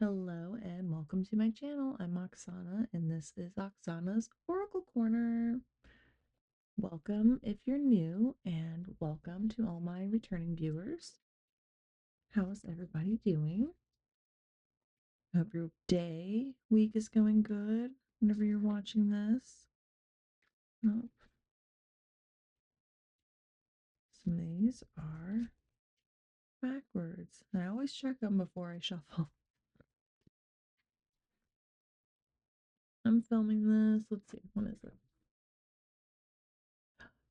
Hello and welcome to my channel. I'm Oksana and this is Oksana's Oracle Corner. Welcome if you're new and welcome to all my returning viewers. How is everybody doing? Hope your week is going good whenever you're watching this. Oh, some of these are backwards. I always check them before I shuffle. I'm filming this. Let's see, when is it?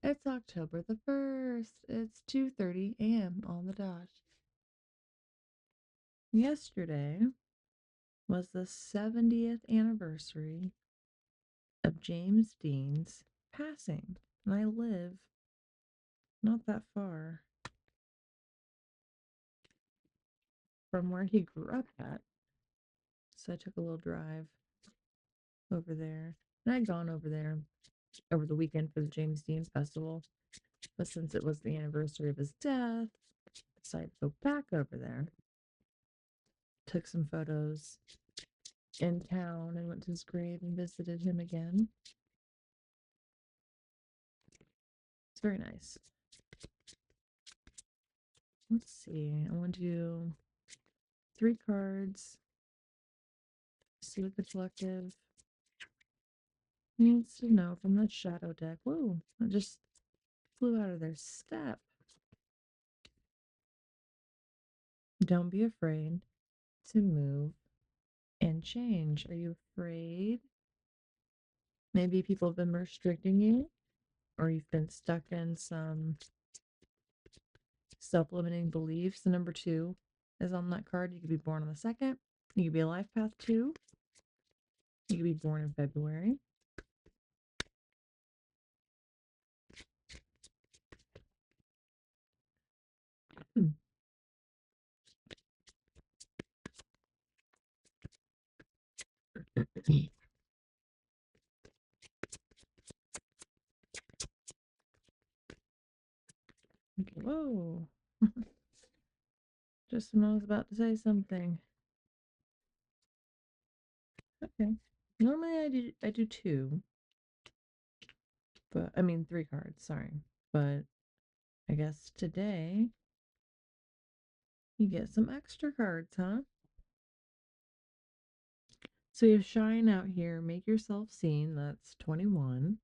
It's October the 1st. It's 2:30 a.m. on the dot. Yesterday was the 70th anniversary of James Dean's passing, and I live not that far from where he grew up at. So I took a little drive over there. And I'd gone over there over the weekend for the James Dean Festival, but since it was the anniversary of his death, I decided to go back over there. Took some photos in town and went to his grave and visited him again. It's very nice. Let's see. I want to do 3 cards. See what the collective needs to know from the shadow deck. Whoa, I just flew out of their step. Don't be afraid to move and change. Are you afraid? Maybe people have been restricting you, or you've been stuck in some self-limiting beliefs. The number 2 is on that card. You could be born on the 2nd. You could be a life path 2. You could be born in February. Okay, whoa. Just when I was about to say something. Okay. Normally I do 2, but I mean 3 cards, sorry. But I guess today you get some extra cards, huh? So you shine out here, make yourself seen. That's 21.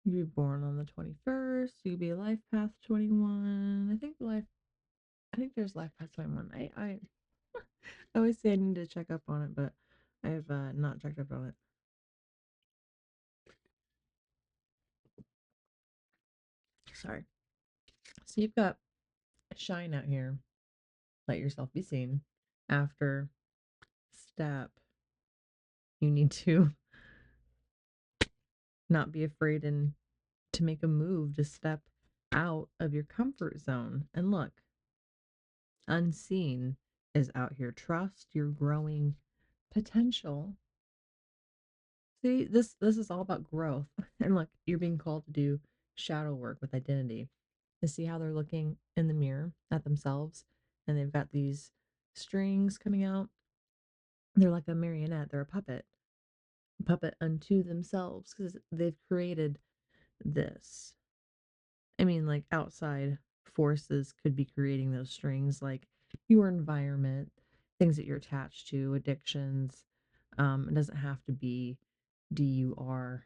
You be born on the 21st. You be life path 21. I think there's life path 21. I always say I need to check up on it, but I've not checked up on it. Sorry. So you've got shine out here. Let yourself be seen. After step, you need to not be afraid and to make a move to step out of your comfort zone. And look, unseen is out here. Trust your growing potential. See, this is all about growth. And look, you're being called to do shadow work with identity. To see how they're looking in the mirror at themselves, and they've got these strings coming out. They're like a marionette. They're a puppet unto themselves because they've created this. I mean, like outside forces could be creating those strings, like your environment, things that you're attached to, addictions. It doesn't have to be DURUGSs.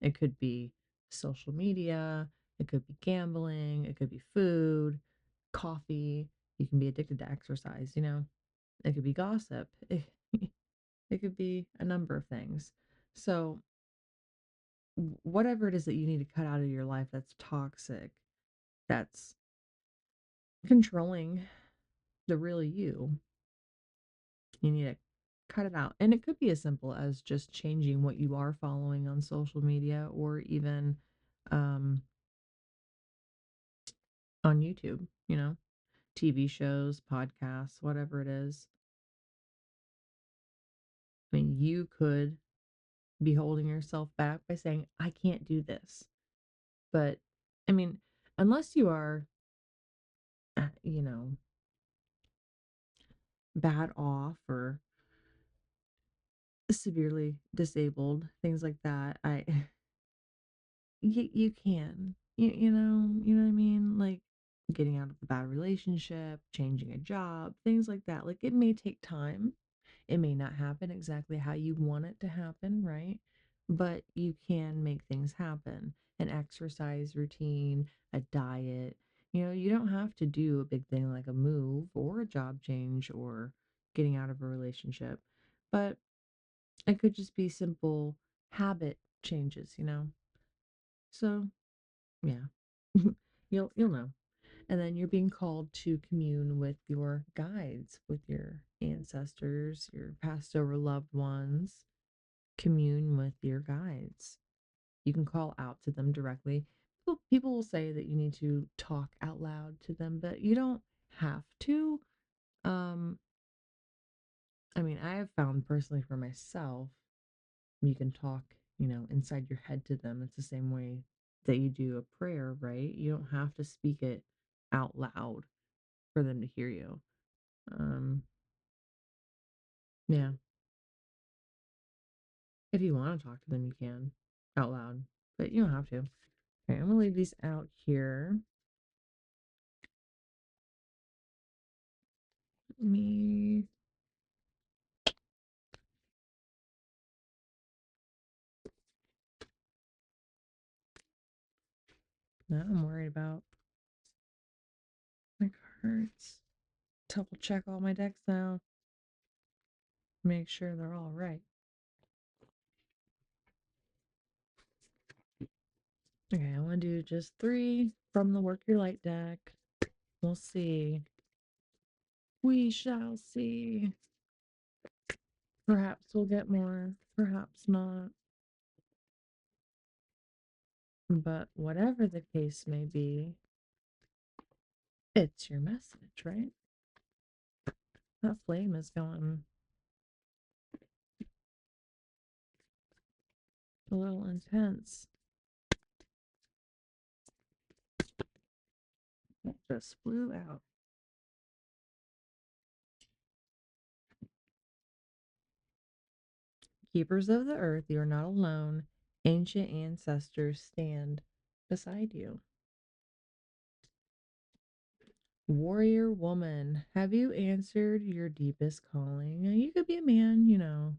It could be social media, it could be gambling, it could be food, coffee. You can be addicted to exercise. It could be gossip. It could be a number of things. So, whatever it is that you need to cut out of your life that's toxic, that's controlling the real you need to cut it out. And it could be as simple as just changing what you are following on social media or even um, on YouTube, TV shows, podcasts, whatever it is. I mean, you could be holding yourself back by saying, I can't do this. But I mean, unless you are you know, bad off or severely disabled, things like that. You can. You know what I mean? Like getting out of a bad relationship, changing a job, things like that. Like it may take time. It may not happen exactly how you want it to happen, right? But you can make things happen. An exercise routine, a diet. You don't have to do a big thing like a move or a job change or getting out of a relationship. But it could just be simple habit changes. So, yeah. You'll know. And then you're being called to commune with your guides, with your ancestors, your passed over loved ones. Commune with your guides. You can call out to them directly. People will say that you need to talk out loud to them, but you don't have to. Um, I mean, I have found personally for myself, you can talk, inside your head to them. It's the same way that you do a prayer, right? You don't have to speak it out loud for them to hear you. Um, yeah. If you want to talk to them, you can out loud, but you don't have to. Okay, I'm gonna leave these out here. Me. Now I'm worried about my cards. Double check all my decks now. Make sure they're all right. Okay, I want to do just 3 from the Work Your Light deck. We'll see. We shall see. Perhaps we'll get more, perhaps not. But whatever the case may be, it's your message, right? That flame is going a little intense. That just flew out. Keepers of the earth, you are not alone. Ancient ancestors stand beside you. Warrior woman, have you answered your deepest calling? You could be a man,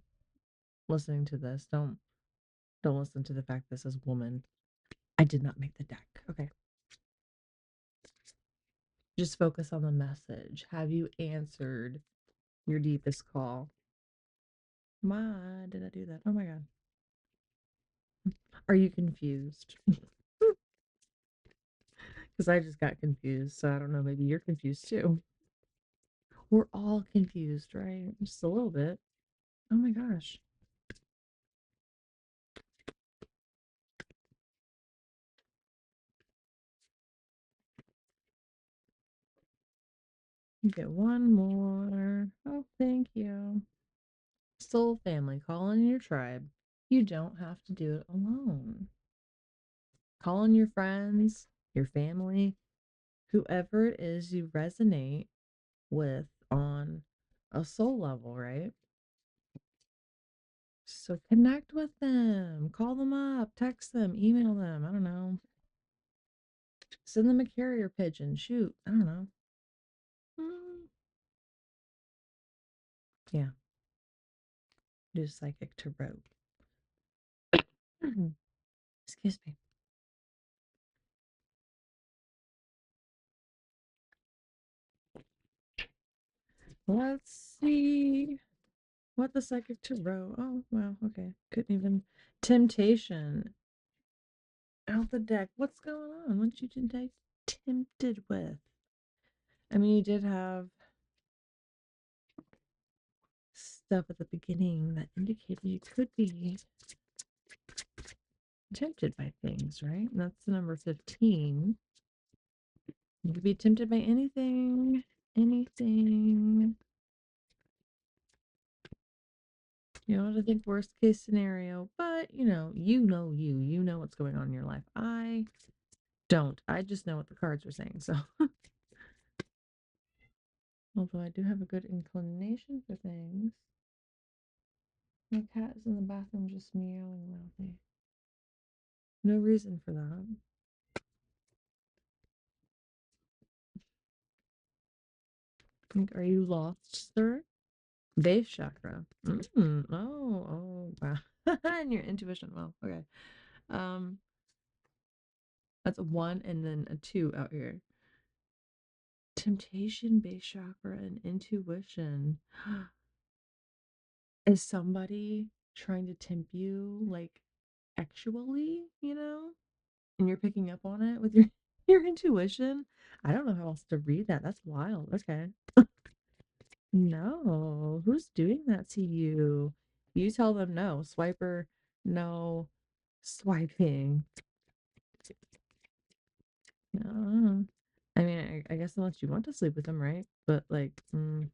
listening to this. Don't listen to the fact this is woman. I did not make the deck. Okay. Just focus on the message. Have you answered your deepest call? Why did I do that? Oh my god. Are you confused? Because I just got confused. So I don't know. Maybe you're confused too. We're all confused, right? Just a little bit. Oh my gosh. Get one more. Oh, thank you. Soul family, call in your tribe. You don't have to do it alone. Call in your friends, your family, whoever it is you resonate with on a soul level, right? So connect with them, call them up, text them, email them. I don't know. Send them a carrier pigeon. Shoot, I don't know. Mm, yeah, do psychic tarot. Excuse me. Let's see what the psychic tarot. Oh, wow. Okay. Couldn't even. Temptation out the deck. What's going on? What you tempted with? I mean, you did have stuff at the beginning that indicated you could be tempted by things, right? And that's the number 15. You could be tempted by anything, anything. You know, I think worst case scenario, but you know what's going on in your life. I don't. I just know what the cards are saying. So Although I do have a good inclination for things. My cat is in the bathroom just meowing loudly. No reason for that. Are you lost, sir? Base chakra. Oh, wow. And your intuition. Well, okay. Um, that's a one and then a two out here. Temptation, base chakra, and intuition. Is somebody trying to tempt you, like, actually, and you're picking up on it with your your intuition? I don't know how else to read that. That's wild. Okay. No, who's doing that to you? You tell them no. Swiper, no swiping. No. I mean, I guess unless you want to sleep with them, right? But like, I'm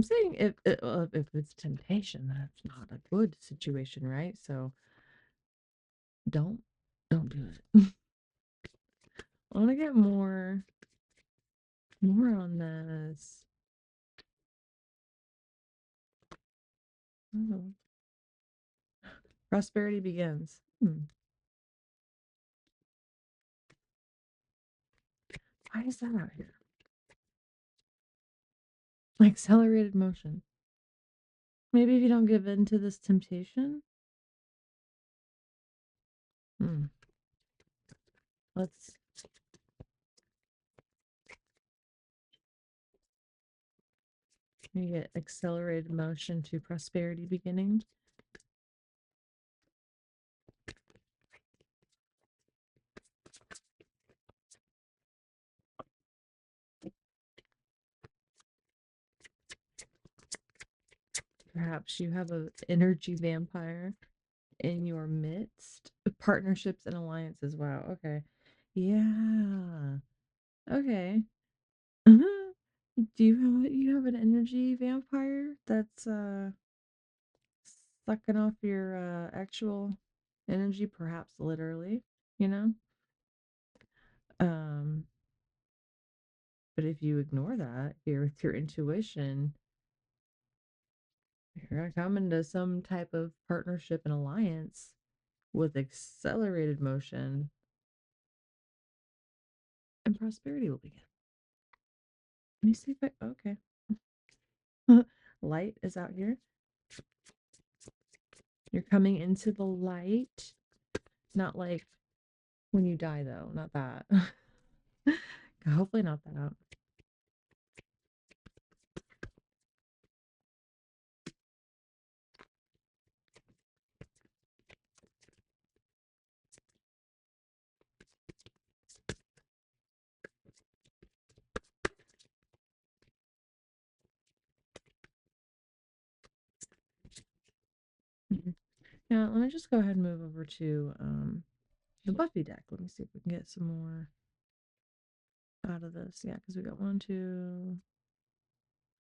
saying if it's temptation, that's not a good situation, right? So don't don't do it. I want to get more on this. Oh, prosperity begins. Why is that out here? Accelerated motion. Maybe if you don't give in to this temptation. Hmm. Let's you get accelerated motion to prosperity beginning. Perhaps you have a energy vampire in your midst. Partnerships and alliances. Wow. Okay. Yeah. Okay. Do you have an energy vampire that's sucking off your actual energy, perhaps literally, you know? Um, but if you ignore that, here with your intuition, you're gonna come into some type of partnership and alliance with accelerated motion, and prosperity will begin. Let me see if I okay. Light is out here. You're coming into the light. Not like when you die though, not that. Hopefully not that. Mhm. Now, let me just go ahead and move over to the Buffy deck. Let me see if we can get some more out of this. Yeah, because we got one, two,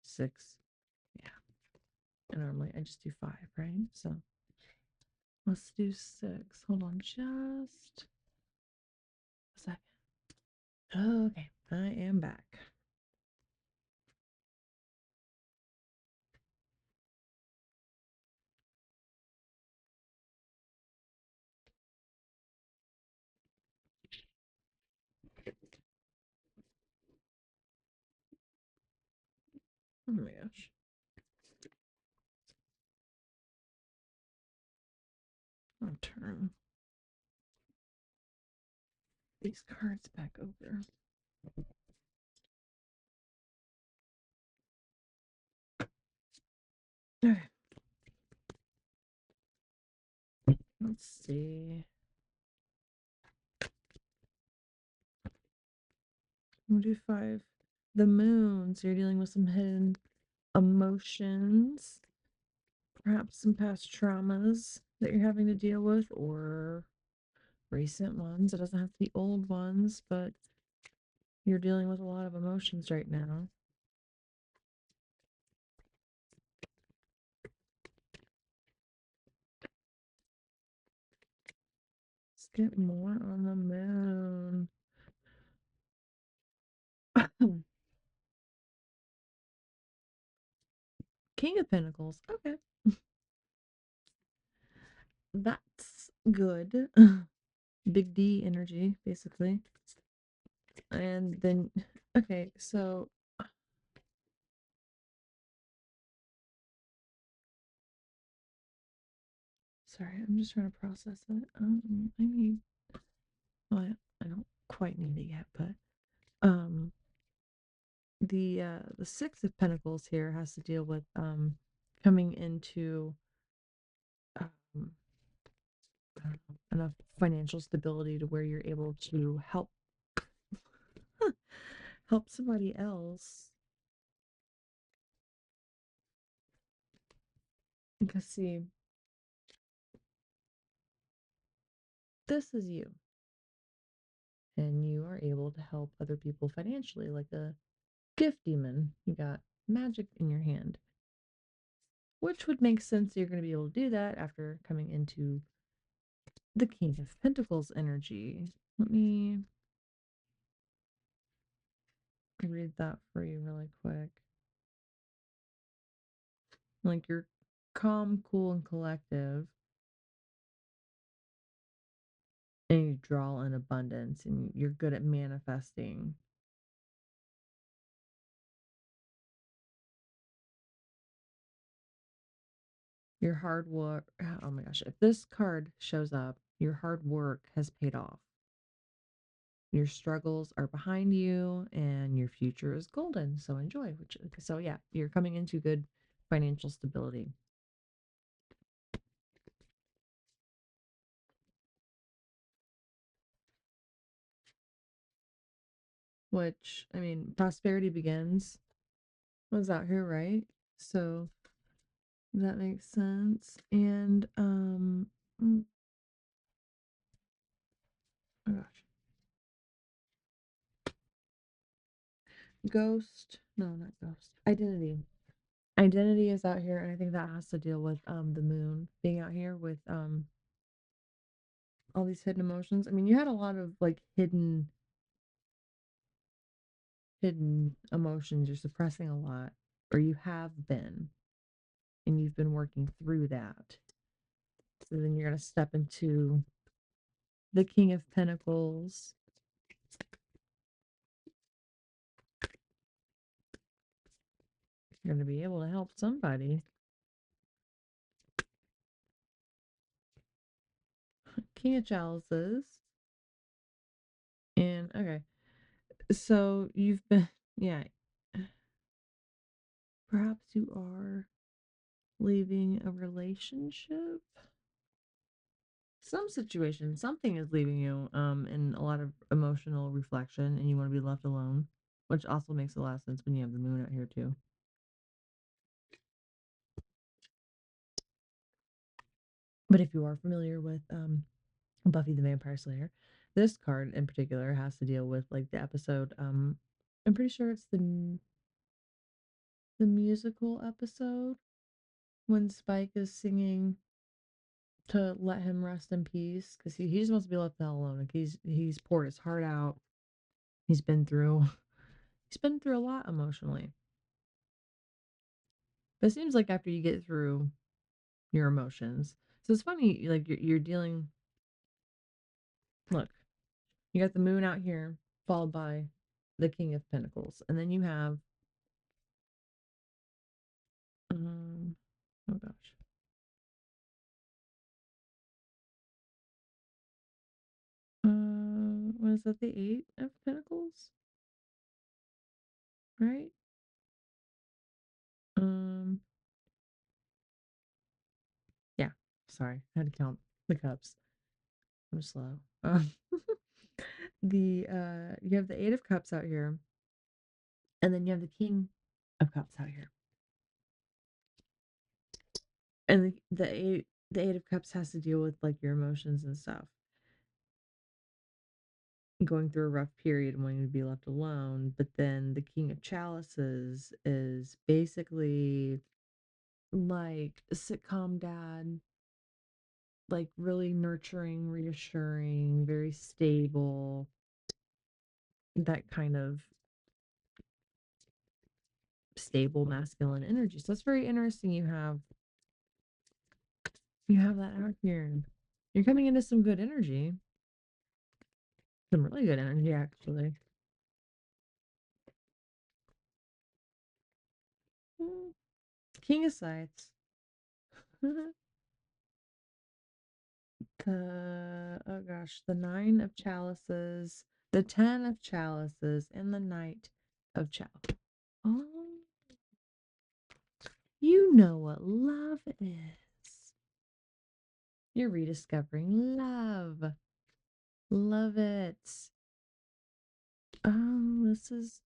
six. Yeah. And normally I just do five, right? So let's do six. Hold on just a second. Okay, I am back. Oh my gosh. I'll turn these cards back over. Okay, let's see. We'll do five. The moon. So you're dealing with some hidden emotions, perhaps some past traumas that you're having to deal with, or recent ones. It doesn't have to be old ones, but you're dealing with a lot of emotions right now. Let's get more on the moon. King of Pentacles. Okay. That's good. Big D energy, basically. And then, okay, so sorry, I'm just trying to process it. I need, well, I don't quite need it yet, but um, the Six of Pentacles here has to deal with coming into um I don't know, enough financial stability to where you're able to help somebody else. Because see, this is you, and you are able to help other people financially, like a gift demon. You got magic in your hand, which would make sense. You're going to be able to do that after coming into the King of Pentacles energy. Let me read that for you really quick. Like you're calm, cool, and collective, and you draw in abundance, and you're good at manifesting. Your hard work. Oh my gosh. If this card shows up, your hard work has paid off. Your struggles are behind you and your future is golden. So enjoy. So yeah, you're coming into good financial stability. Which, I mean, prosperity begins was out here, right? So that makes sense. And oh gosh. Ghost. No, not ghost. Identity. Identity is out here, and I think that has to deal with the moon being out here with all these hidden emotions. I mean, you had a lot of like hidden emotions. You're suppressing a lot, or you have been, and you've been working through that. So then you're gonna step into the King of Pentacles. You're gonna be able to help somebody. King of Chalices. And okay. So you've been yeah. Perhaps you are leaving a relationship. Some situation, something is leaving you in a lot of emotional reflection and you want to be left alone, which also makes a lot of sense when you have the moon out here too. But if you are familiar with Buffy the Vampire Slayer, this card in particular has to deal with like the episode I'm pretty sure it's the musical episode when Spike is singing to let him rest in peace because he just wants to be left the hell alone. Like he's poured his heart out. He's been through he's been through a lot emotionally. But it seems like after you get through your emotions, so it's funny. Like you're dealing. Look, you got the moon out here, followed by the King of Pentacles, and then you have oh gosh, was that the Eight of Pentacles, right? Um, yeah. Sorry, I had to count the cups. I'm slow. The you have the Eight of Cups out here, and then you have the King of Cups out here. And the Eight of Cups has to deal with like your emotions and stuff. Going through a rough period and wanting to be left alone. But then the King of Chalices is basically like a sitcom dad, like really nurturing, reassuring, very stable, that kind of stable masculine energy. So that's very interesting. You have that out here. You're coming into some good energy, some really good energy actually. Mm, King of Scythes. Oh gosh, the Nine of Chalices, the Ten of Chalices, and the Knight of Chalices. Oh, you know what love is. You're rediscovering love. Love it. Oh, this is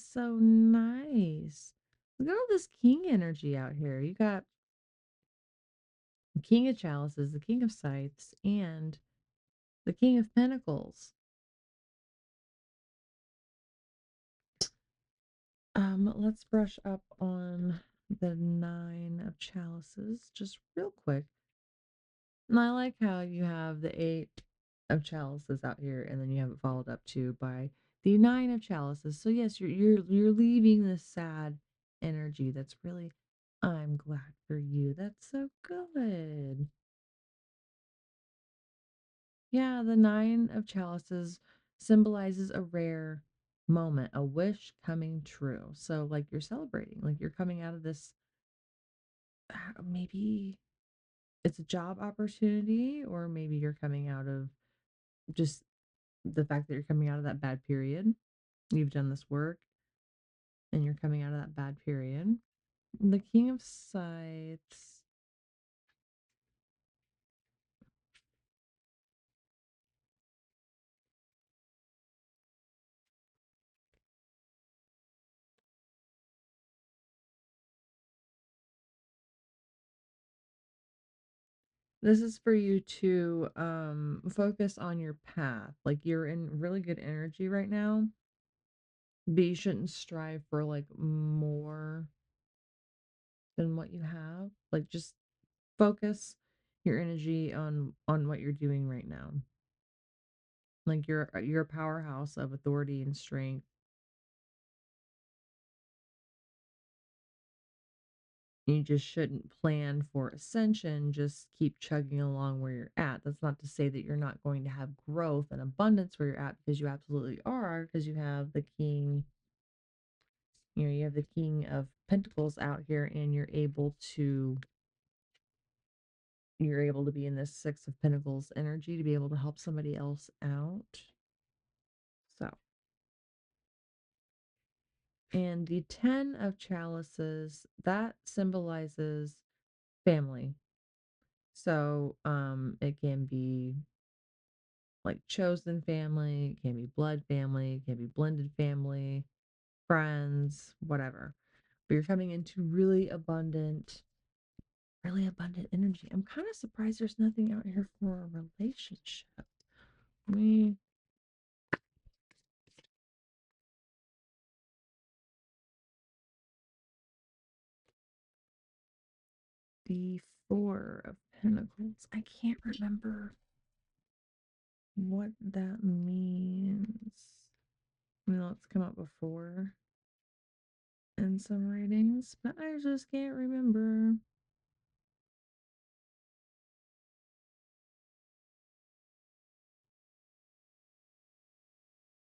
so nice. Look at all this king energy out here. You got the King of Chalices, the King of Scythes, and the King of Pentacles. Let's brush up on the Nine of Chalices just real quick. And I like how you have the Eight of Chalices out here, and then you have it followed up too by the Nine of Chalices. So yes, you're leaving this sad energy. That's really, I'm glad for you. That's so good. Yeah, the Nine of Chalices symbolizes a rare moment, a wish coming true. So like you're celebrating, like you're coming out of this, maybe it's a job opportunity, or maybe you're coming out of just the fact that you're coming out of that bad period. You've done this work and you're coming out of that bad period. The King of Scythes. This is for you to focus on your path. Like you're in really good energy right now, but you shouldn't strive for like more than what you have. Like just focus your energy on what you're doing right now. Like you're a powerhouse of authority and strength. You just shouldn't plan for ascension, just keep chugging along where you're at. That's not to say that you're not going to have growth and abundance where you're at, because you absolutely are, because you have the king, you have the King of Pentacles out here, and you're able to be in this Six of Pentacles energy to be able to help somebody else out. So, and the Ten of Chalices, that symbolizes family. So, it can be like chosen family, it can be blood family, it can be blended family, friends, whatever. But you're coming into really abundant energy. I'm kind of surprised there's nothing out here for a relationship. Me, the Four of Pentacles. I can't remember what that means. I know it's come up before in some readings, but I just can't remember.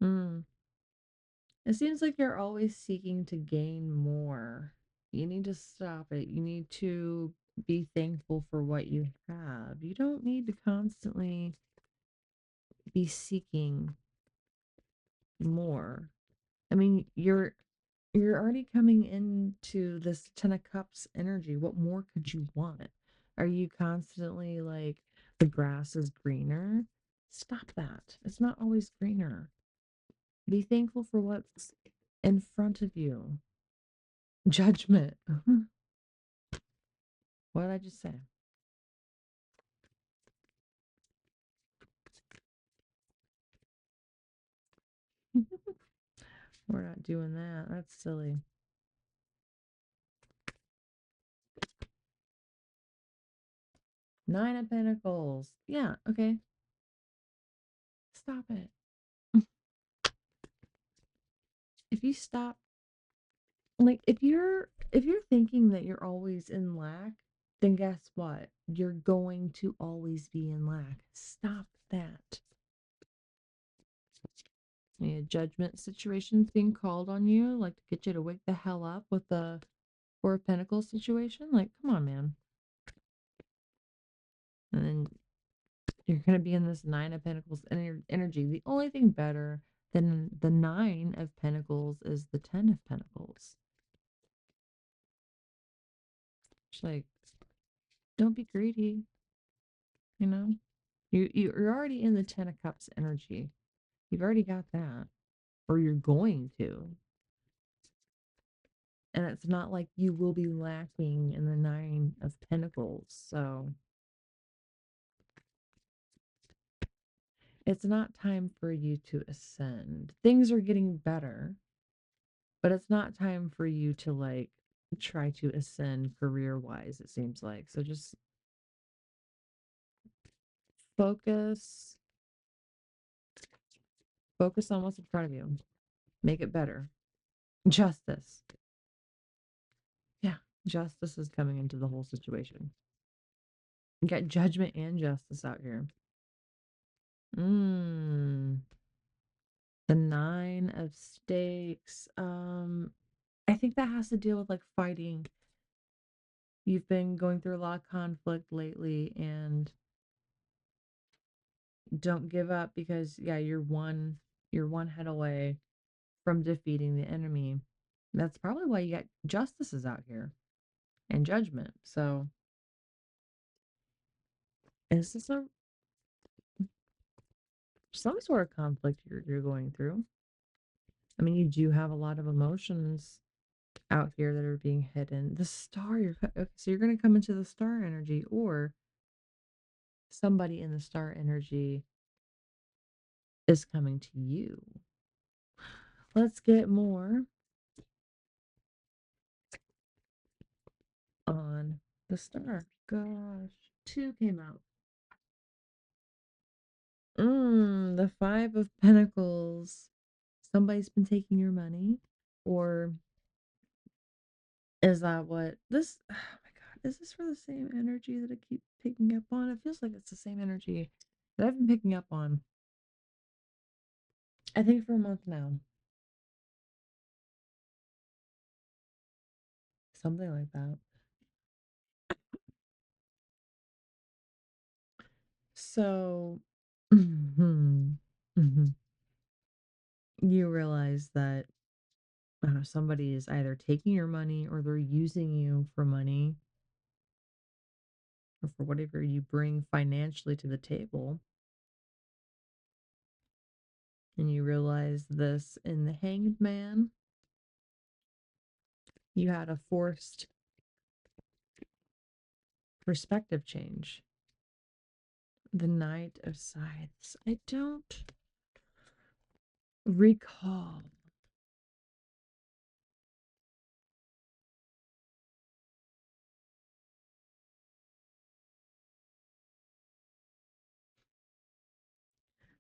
Hmm. It seems like you're always seeking to gain more. You need to stop it. You need to be thankful for what you have. You don't need to constantly be seeking more. I mean, you're already coming into this Ten of Cups energy. What more could you want? Are you constantly like the grass is greener? Stop that. It's not always greener. Be thankful for what's in front of you. Judgment. What did I just say? We're not doing that. That's silly. Nine of Pentacles. Yeah, okay. Stop it. If you stop Like if you're thinking that you're always in lack, then guess what? You're going to always be in lack. Stop that. A judgment situation's being called on you, like to get you to wake the hell up with the Four of Pentacles situation. Like, come on, man. And then you're gonna be in this Nine of Pentacles energy. The only thing better than the Nine of Pentacles is the Ten of Pentacles. It's like, don't be greedy, you know? You're already in the Ten of Cups energy. You've already got that. Or you're going to. And it's not like you will be lacking in the Nine of Pentacles. So it's not time for you to ascend. Things are getting better, but it's not time for you to like try to ascend career wise, it seems like. So just focus, focus on what's in front of you. Make it better. Justice. Yeah, justice is coming into the whole situation. You got judgment and justice out here. Mm, the Nine of Stakes. I think that has to deal with like fighting. You've been going through a lot of conflict lately and don't give up because yeah, you're one head away from defeating the enemy. That's probably why you got justices out here and judgment. So is this a some sort of conflict you're going through? I mean, you do have a lot of emotions out here that are being hidden. The star, okay, so you're going to come into the star energy, or somebody in the star energy is coming to you. Let's get more on the star. Gosh, two came out. The Five of Pentacles. Somebody's been taking your money, or is that what this? Oh my God, is this for the same energy that I keep picking up on? It feels like it's the same energy that I've been picking up on. I think for a month now, something like that. So, mhm, mhm. You realize that somebody is either taking your money or they're using you for money or for whatever you bring financially to the table. And you realize this in the Hanged Man. You had a forced perspective change. The Knight of Scythes. I don't recall.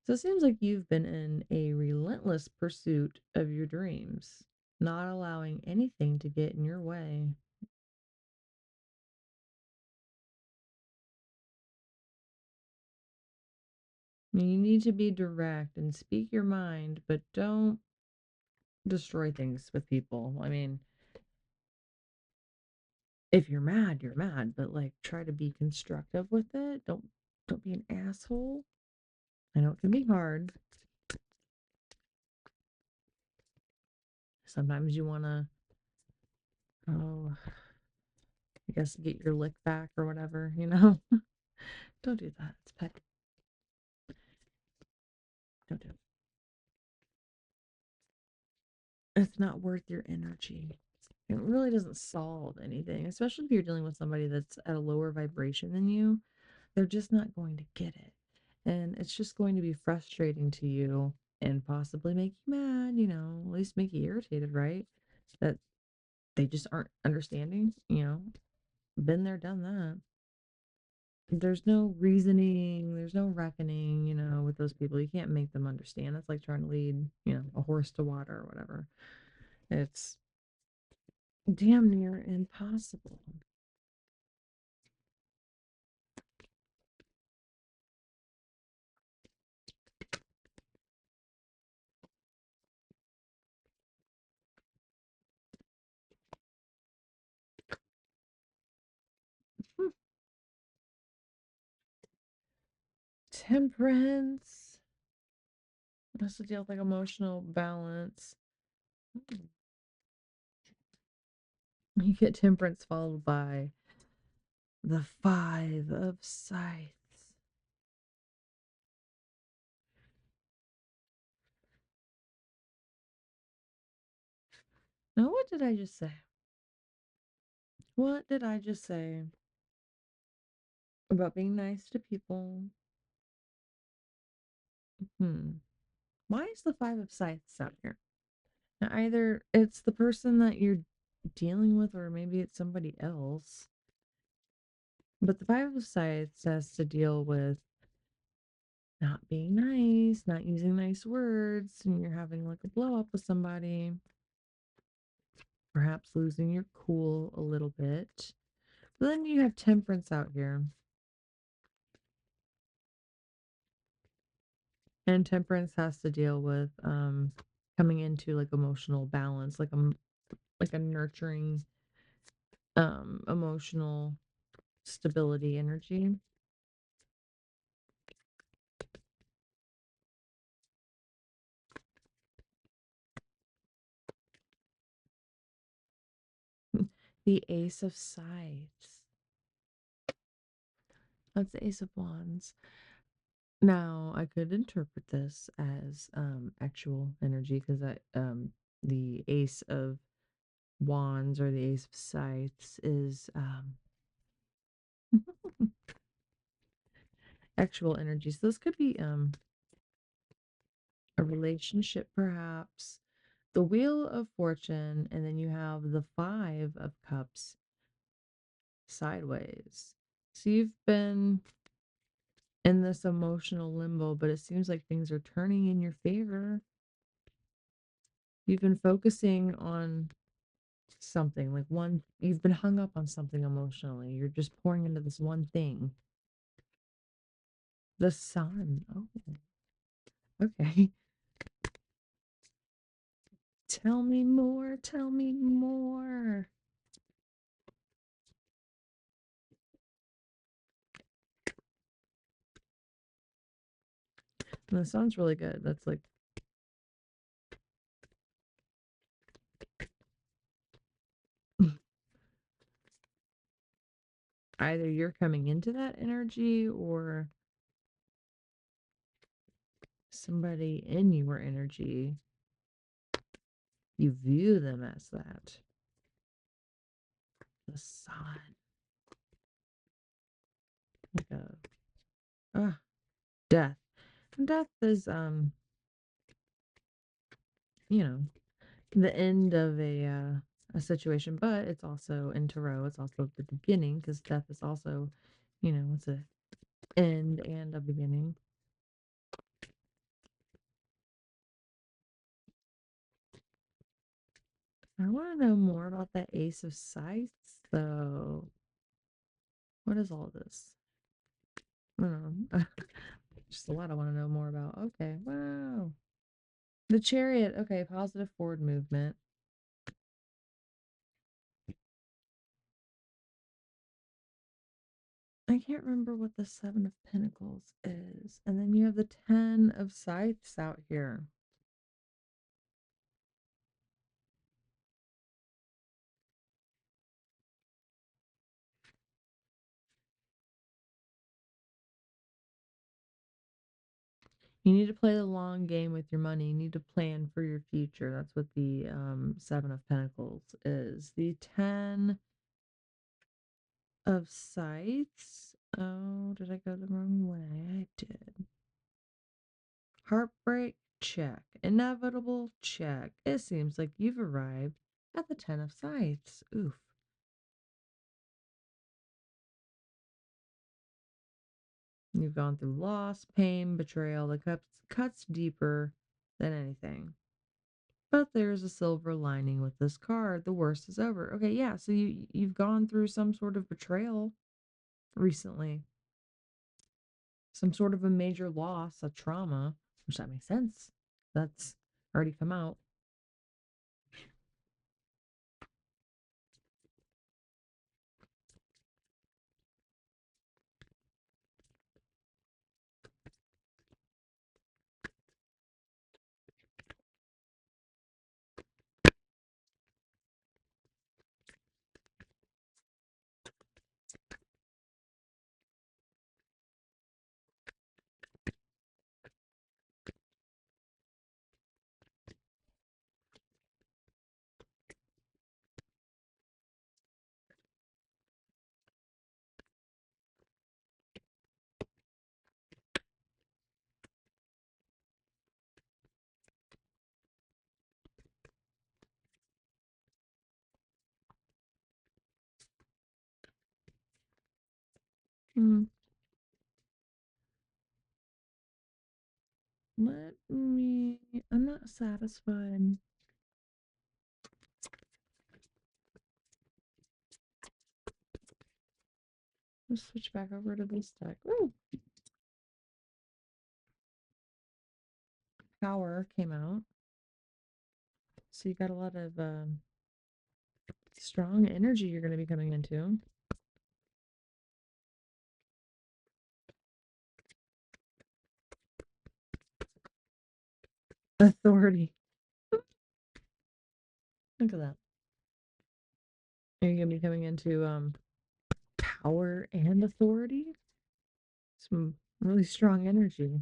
So it seems like you've been in a relentless pursuit of your dreams, not allowing anything to get in your way. You need to be direct and speak your mind, but don't destroy things with people. I mean, if you're mad, you're mad, but like try to be constructive with it. Don't be an asshole. I know it can be hard. Sometimes you want to, oh, I guess get your lick back or whatever, you know? Don't do that. It's petty. Don't do it. It's not worth your energy. It really doesn't solve anything, especially if you're dealing with somebody that's at a lower vibration than you. They're just not going to get it. And it's just going to be frustrating to you and possibly make you mad, at least make you irritated, right? That they just aren't understanding. Been there, done that. There's no reasoning, there's no reckoning, with those people. You can't make them understand. It's like trying to lead, a horse to water or whatever. It's damn near impossible. Hmm. Temperance has to deal with like emotional balance. Hmm. You get temperance followed by the five of scythes. Now, what did I just say? What did I just say about being nice to people? Hmm. Why is the five of scythes out here? Now, either it's the person that you're dealing with, or maybe it's somebody else. But the five of scythes has to deal with not being nice, not using nice words, and you're having like a blow up with somebody, perhaps losing your cool a little bit. But then you have temperance out here. And temperance has to deal with coming into like emotional balance, like a nurturing emotional stability energy. The ace of scythes. That's the ace of wands. Now, I could interpret this as actual energy because the ace of wands or the ace of scythes is actual energy. So this could be a relationship perhaps. The wheel of fortune, and then you have the five of cups sideways. So you've been in this emotional limbo, but it seems like things are turning in your favor. You've been focusing on something, like one, you've been hung up on something emotionally. You're just pouring into this one thing. The sun. Oh, okay. Tell me more. Tell me more. And the sun's really good. That's like either you're coming into that energy or somebody in your energy, you view them as that. The sun. Like death. Death is you know, the end of a situation, but it's also in tarot, it's also the beginning because death is also, it's a end and a beginning. I want to know more about that ace of scythes though. What is all this? I don't know. Just a lot I want to know more about. Okay, wow. The chariot. Okay, positive forward movement. I can't remember what the Seven of Pentacles is. And then you have the Ten of Scythes out here. You need to play the long game with your money. You need to plan for your future. That's what the Seven of Pentacles is. The Ten of Scythes. Oh, did I go the wrong way? I did. Heartbreak, check. Inevitable, check. It seems like you've arrived at the Ten of Scythes. Oof. You've gone through loss, pain, betrayal. The cuts deeper than anything. But there's a silver lining with this card. The worst is over. Okay, yeah, so you've gone through some sort of betrayal recently. Some sort of a major loss, a trauma, which that makes sense. That's already come out. Hmm. Let me. I'm not satisfied. Let's switch back over to this deck. Ooh, Power came out. So you got a lot of strong energy you're going to be coming into. Authority. Look at that. Are you going to be coming into power and authority? Some really strong energy.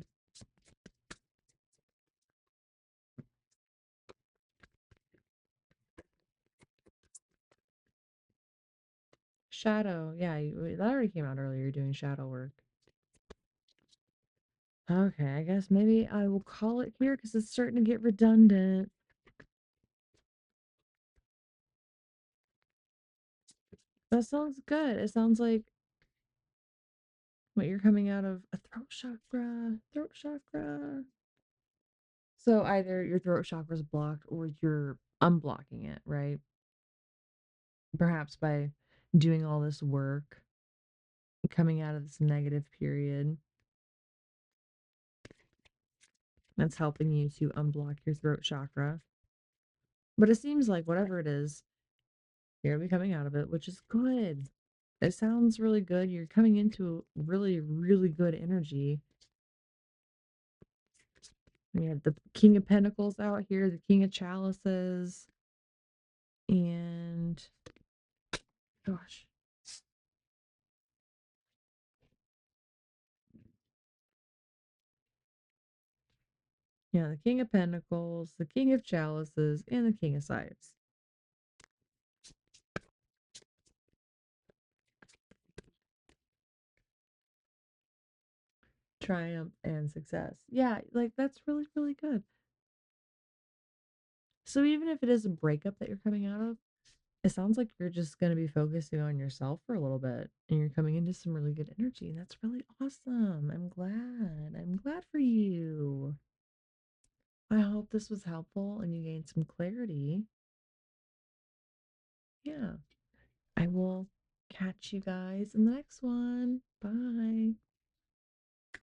Shadow. Yeah, that already came out earlier. You're doing shadow work. Okay, I guess maybe I will call it here because it's starting to get redundant. That sounds good. It sounds like what you're coming out of a throat chakra. Throat chakra. So either your throat chakra is blocked or you're unblocking it, right? Perhaps by doing all this work, coming out of this negative period, that's helping you to unblock your throat chakra. But it seems like whatever it is, you're gonna be coming out of it, which is good. It sounds really good. You're coming into really, really good energy. We have the King of Pentacles out here, the King of Chalices, and gosh, yeah, the King of Pentacles, the King of Chalices, and the King of Scythes. Triumph and success. Yeah, like that's really, really good. So even if it is a breakup that you're coming out of, it sounds like you're just going to be focusing on yourself for a little bit and you're coming into some really good energy. And that's really awesome. I'm glad. I'm glad for you. I hope this was helpful and you gained some clarity. Yeah. I will catch you guys in the next one. Bye.